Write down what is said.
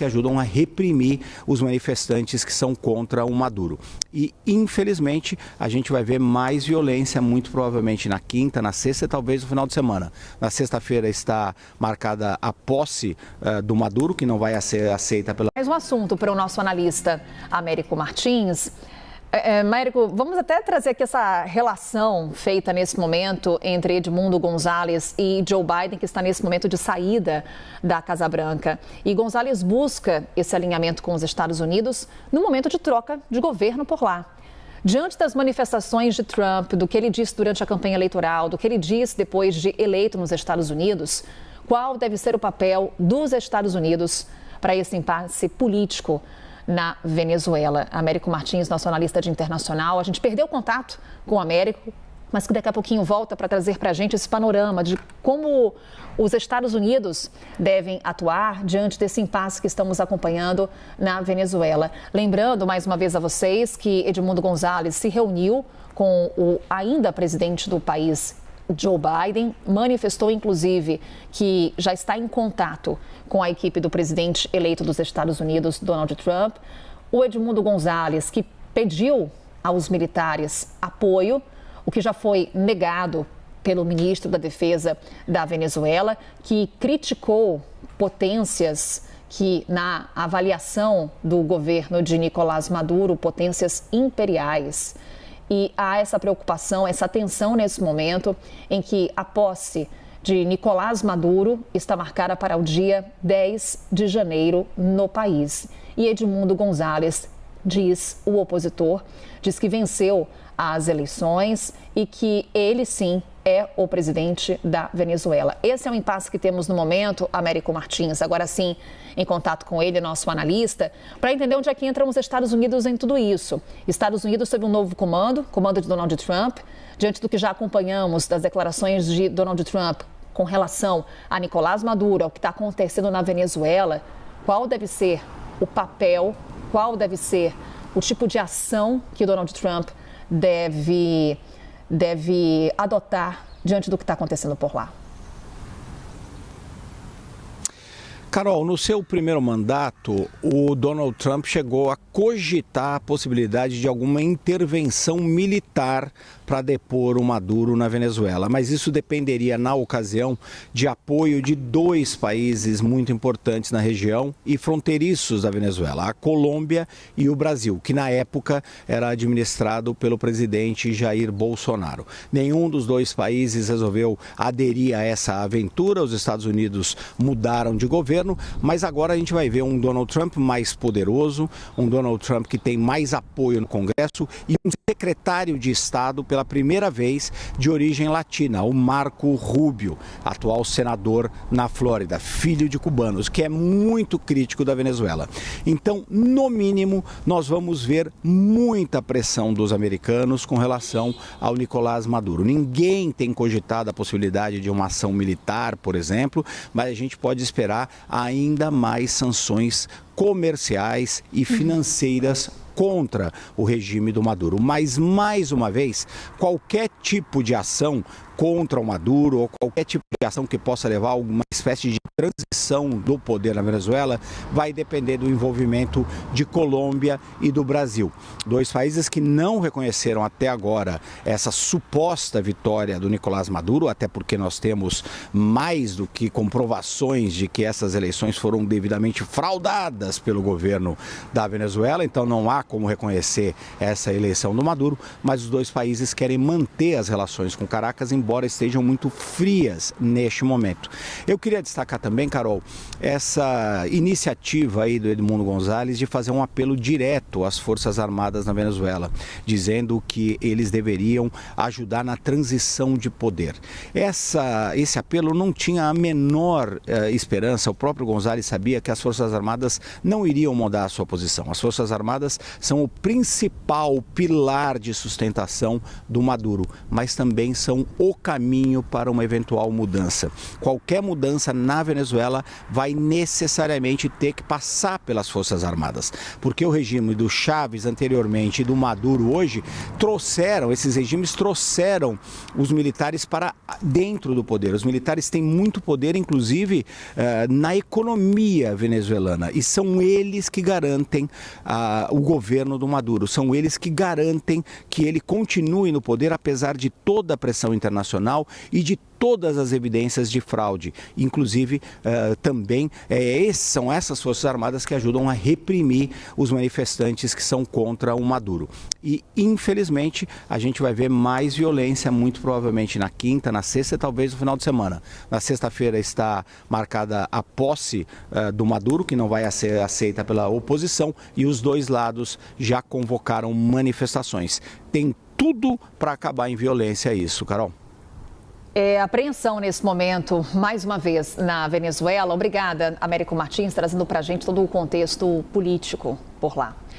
que ajudam a reprimir os manifestantes que são contra o Maduro. E, infelizmente, a gente vai ver mais violência, muito provavelmente na quinta, na sexta e talvez no final de semana. Na sexta-feira está marcada a posse do Maduro, que não vai ser aceita pela... Mais um assunto para o nosso analista Américo Martins. Américo, vamos até trazer aqui essa relação feita nesse momento entre Edmundo González e Joe Biden, que está nesse momento de saída da Casa Branca. E González busca esse alinhamento com os Estados Unidos no momento de troca de governo por lá. Diante das manifestações de Trump, do que ele disse durante a campanha eleitoral, do que ele disse depois de eleito nos Estados Unidos, qual deve ser o papel dos Estados Unidos para esse impasse político na Venezuela? Américo Martins, nosso analista de internacional. A gente perdeu contato com o Américo, mas que daqui a pouquinho volta para trazer para a gente esse panorama de como os Estados Unidos devem atuar diante desse impasse que estamos acompanhando na Venezuela. Lembrando mais uma vez a vocês que Edmundo González se reuniu com o ainda presidente do país, Joe Biden, manifestou inclusive que já está em contato com a equipe do presidente eleito dos Estados Unidos, Donald Trump. O Edmundo González, que pediu aos militares apoio, o que já foi negado pelo ministro da Defesa da Venezuela, que criticou potências que, na avaliação do governo de Nicolás Maduro, potências imperiais. E há essa preocupação, essa tensão nesse momento em que a posse de Nicolás Maduro está marcada para o dia 10 de janeiro no país. E Edmundo González diz, o opositor, diz que venceu as eleições e que ele sim é o presidente da Venezuela. Esse é o impasse que temos no momento, Américo Martins. Agora sim, em contato com ele, nosso analista, para entender onde é que entram os Estados Unidos em tudo isso. Estados Unidos teve um novo comando de Donald Trump, diante do que já acompanhamos das declarações de Donald Trump com relação a Nicolás Maduro, ao que está acontecendo na Venezuela. Qual deve ser o papel, qual deve ser o tipo de ação que Donald Trump deve adotar diante do que está acontecendo por lá? Carol, no seu primeiro mandato, o Donald Trump chegou a cogitar a possibilidade de alguma intervenção militar para depor o Maduro na Venezuela. Mas isso dependeria, na ocasião, de apoio de dois países muito importantes na região e fronteiriços da Venezuela, a Colômbia e o Brasil, que na época era administrado pelo presidente Jair Bolsonaro. Nenhum dos dois países resolveu aderir a essa aventura. Os Estados Unidos mudaram de governo, mas agora a gente vai ver um Donald Trump mais poderoso, um Donald Trump que tem mais apoio no Congresso e um secretário de Estado pela primeira vez de origem latina, o Marco Rubio, atual senador na Flórida, filho de cubanos, que é muito crítico da Venezuela. Então, no mínimo, nós vamos ver muita pressão dos americanos com relação ao Nicolás Maduro. Ninguém tem cogitado a possibilidade de uma ação militar, por exemplo, mas a gente pode esperar ainda mais sanções comerciais e financeiras contra o regime do Maduro. Mas, mais uma vez, qualquer tipo de ação contra o Maduro ou qualquer tipo de ação que possa levar a alguma espécie de transição do poder na Venezuela vai depender do envolvimento de Colômbia e do Brasil. Dois países que não reconheceram até agora essa suposta vitória do Nicolás Maduro, até porque nós temos mais do que comprovações de que essas eleições foram devidamente fraudadas pelo governo da Venezuela, então não há como reconhecer essa eleição do Maduro, mas os dois países querem manter as relações com Caracas, embora estejam muito frias neste momento. Eu queria destacar também, Carol, essa iniciativa aí do Edmundo González de fazer um apelo direto às Forças Armadas na Venezuela, dizendo que eles deveriam ajudar na transição de poder. Esse apelo não tinha a menor esperança. O próprio González sabia que as Forças Armadas não iriam mudar a sua posição. As Forças Armadas são o principal pilar de sustentação do Maduro, mas também são o caminho para uma eventual mudança. Qualquer mudança na Venezuela Venezuela vai necessariamente ter que passar pelas Forças Armadas, porque o regime do Chávez anteriormente e do Maduro hoje esses regimes trouxeram os militares para dentro do poder. Os militares têm muito poder, inclusive na economia venezuelana, e são eles que garantem o governo do Maduro, são eles que garantem que ele continue no poder, apesar de toda a pressão internacional e de todas as evidências de fraude. Inclusive, também são essas Forças Armadas que ajudam a reprimir os manifestantes que são contra o Maduro. E, infelizmente, a gente vai ver mais violência, muito provavelmente na quinta, na sexta e talvez no final de semana. Na sexta-feira está marcada a posse do Maduro, que não vai ser aceita pela oposição, e os dois lados já convocaram manifestações. Tem tudo para acabar em violência isso, Carol. Apreensão nesse momento, mais uma vez, na Venezuela. Obrigada, Américo Martins, trazendo para a gente todo o contexto político por lá.